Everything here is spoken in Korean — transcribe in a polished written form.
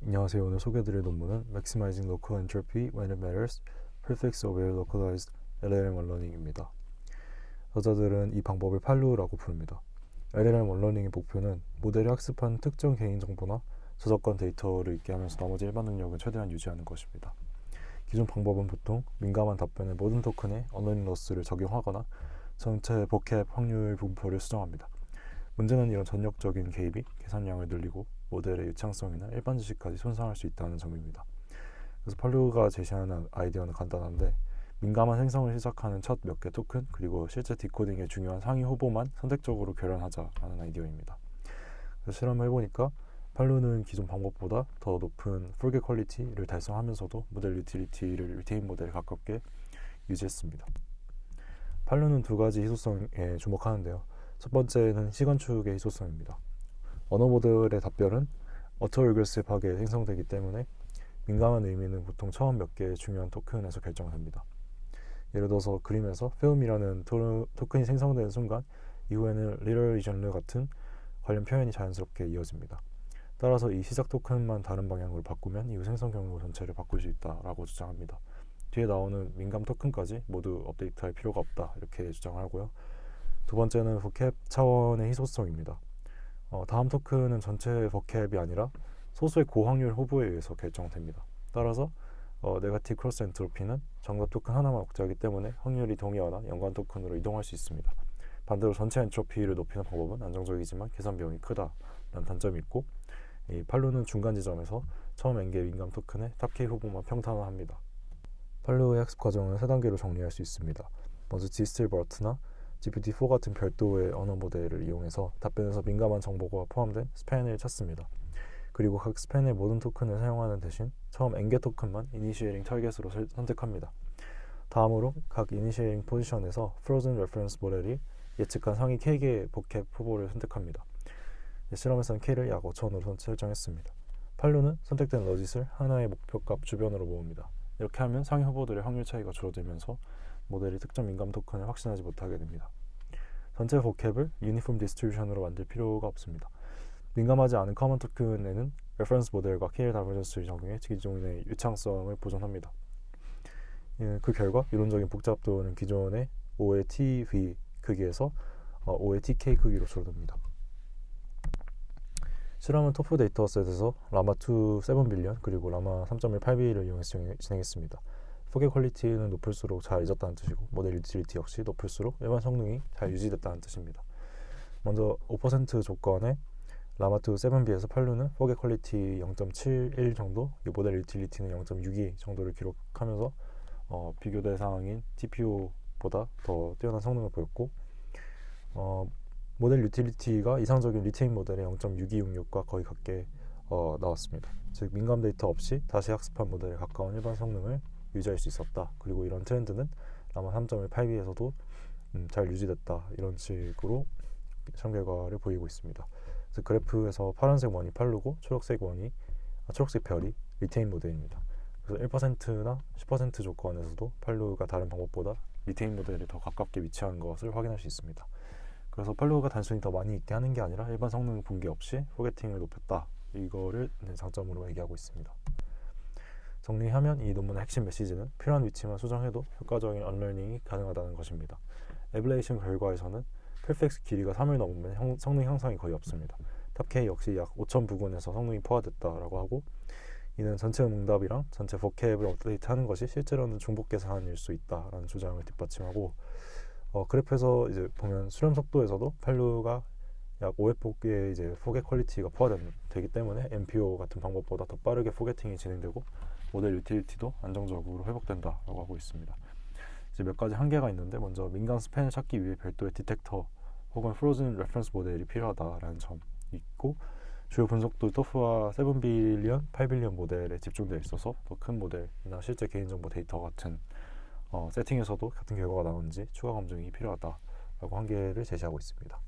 안녕하세요. 오늘 소개해드릴 논문은 Maximizing Local Entropy When It Matters, Prefix Aware Localized LLM 언러닝입니다. 저자들은 이 방법을 팔루라고 부릅니다. LLM 언러닝의 목표는 모델이 학습한 특정 개인정보나 저작권 데이터를 있게 하면서 나머지 일반 능력은 최대한 유지하는 것입니다. 기존 방법은 보통 민감한 답변의 모든 토큰에 언러닝 로스를 적용하거나 전체 버캡 확률 분포를 수정합니다. 문제는 이런 전역적인 개입이 계산량을 늘리고 모델의 유창성이나 일반 지식까지 손상할 수 있다는 점입니다. 그래서 팔루가 제시하는 아이디어는 간단한데, 민감한 생성을 시작하는 첫 몇 개 토큰 그리고 실제 디코딩의 중요한 상위 후보만 선택적으로 교란하자라는 아이디어입니다. 그래서 실험을 해보니까 팔루는 기존 방법보다 더 높은 forget 퀄리티를 달성하면서도 모델 유틸리티를 리테인 모델에 가깝게 유지했습니다. 팔루는 두 가지 희소성에 주목하는데요. 첫 번째는 시간축의 희소성입니다. 언어 모델의 답변은 어토리그레시브하게 생성되기 때문에 민감한 의미는 보통 처음 몇 개의 중요한 토큰에서 결정됩니다. 예를 들어서 그림에서 film이라는 토큰이 생성되는 순간 이후에는 literary genre 같은 관련 표현이 자연스럽게 이어집니다. 따라서 이 시작 토큰만 다른 방향으로 바꾸면 이후 생성 경로 전체를 바꿀 수 있다라고 주장합니다. 뒤에 나오는 민감 토큰까지 모두 업데이트할 필요가 없다, 이렇게 주장을 하고요. 두 번째는 버캡 차원의 희소성입니다. 다음 토큰은 전체 버캡이 아니라 소수의 고확률 후보에 의해서 결정됩니다. 따라서 네거티브 크로스 엔트로피는 정답 토큰 하나만 복제하기 때문에 확률이 동일하나 연관 토큰으로 이동할 수 있습니다. 반대로 전체 엔트로피를 높이는 방법은 안정적이지만 계산 비용이 크다라는 단점이 있고, 이 팔루는 중간 지점에서 처음 n개 민감 토큰의 탑 K 후보만 평탄화합니다. 팔루의 학습 과정은 세 단계로 정리할 수 있습니다. 먼저 디스틸버트나 GPT-4 같은 별도의 언어 모델을 이용해서 답변에서 민감한 정보가 포함된 스팬을 찾습니다. 그리고 각 스팬의 모든 토큰을 사용하는 대신 처음 n개 토큰만 이니시에이팅 타겟으로 선택합니다. 다음으로 각 이니시에이팅 포지션에서 프로즌 레퍼런스 모델이 예측한 상위 K개의 버캡 후보를 선택합니다. 실험에서는 K를 약 5,000으로 설정했습니다. 팔루는 선택된 러짓을 하나의 목표값 주변으로 모읍니다. 이렇게 하면 상위 후보들의 확률 차이가 줄어들면서 모델이 특정 민감 토큰을 확신하지 못하게 됩니다. 전체 버캡을 유니폼 디스트리뷰션으로 만들 필요가 없습니다. 민감하지 않은 커먼 토큰에는 레퍼런스 모델과 KL 다이버전스를 적용해 기존의 유창성을 보존합니다. 그 결과 이론적인 복잡도는 기존의 5의 TV 크기에서 5의 TK 크기로 줄어듭니다. 실험은 토프 데이터셋에서 라마2 7빌리언 그리고 라마 3.18B를 이용해서 진행했습니다. 포켓 퀄리티는 높을수록 잘 잊었다는 뜻이고 모델 유틸리티 역시 높을수록 일반 성능이 잘 유지됐다는 뜻입니다. 먼저 5% 조건의 라마2 7B에서 팔루는 포켓 퀄리티 0.71 정도, 모델 유틸리티는 0.62 정도를 기록하면서 비교 대상인 TPO보다 더 뛰어난 성능을 보였고, 모델 유틸리티가 이상적인 리테인 모델의 0.6266과 거의 같게 나왔습니다. 즉 민감 데이터 없이 다시 학습한 모델에 가까운 일반 성능을 유지할 수 있었다. 그리고 이런 트렌드는 라마 3.18B에서도 잘 유지됐다. 이런 식으로 실험 결과를 보이고 있습니다. 그래서 그래프에서 파란색 원이 팔루고 초록색 별이 리테인 모델입니다. 그래서 1%나 10% 조건에서도 팔루가 다른 방법보다 리테인 모델에 더 가깝게 위치한 것을 확인할 수 있습니다. 그래서 팔루가 단순히 더 많이 있게 하는 게 아니라 일반 성능 붕괴 없이 포게팅을 높였다. 이거를 장점으로 얘기하고 있습니다. 정리하면 이 논문의 핵심 메시지는 필요한 위치만 수정해도 효과적인 언러닝이 가능하다는 것입니다. 에블레이션 결과에서는 프리픽스 길이가 3을 넘으면 성능 향상이 거의 없습니다. 탑K 역시 약 5,000 부근에서 성능이 포화됐다라고 하고, 이는 전체 응답이랑 전체 버캡을 업데이트하는 것이 실제로는 중복 계산일 수 있다라는 주장을 뒷받침하고, 그래프에서 이제 보면 수렴 속도에서도 팔루가 약 5회폭의 이제 포겟 퀄리티가 포화되기 때문에 MPO 같은 방법보다 더 빠르게 포게팅이 진행되고 모델 유틸리티도 안정적으로 회복된다라고 하고 있습니다. 이제 몇 가지 한계가 있는데, 먼저 민감 스팬을 찾기 위해 별도의 디텍터 혹은 프로즌 레퍼런스 모델이 필요하다라는 점이 있고, 주요 분석도 토프와 7빌리언, 8빌리언 모델에 집중되어 있어서 더 큰 모델이나 실제 개인정보 데이터 같은 세팅에서도 같은 결과가 나오는지 추가 검증이 필요하다라고 한계를 제시하고 있습니다.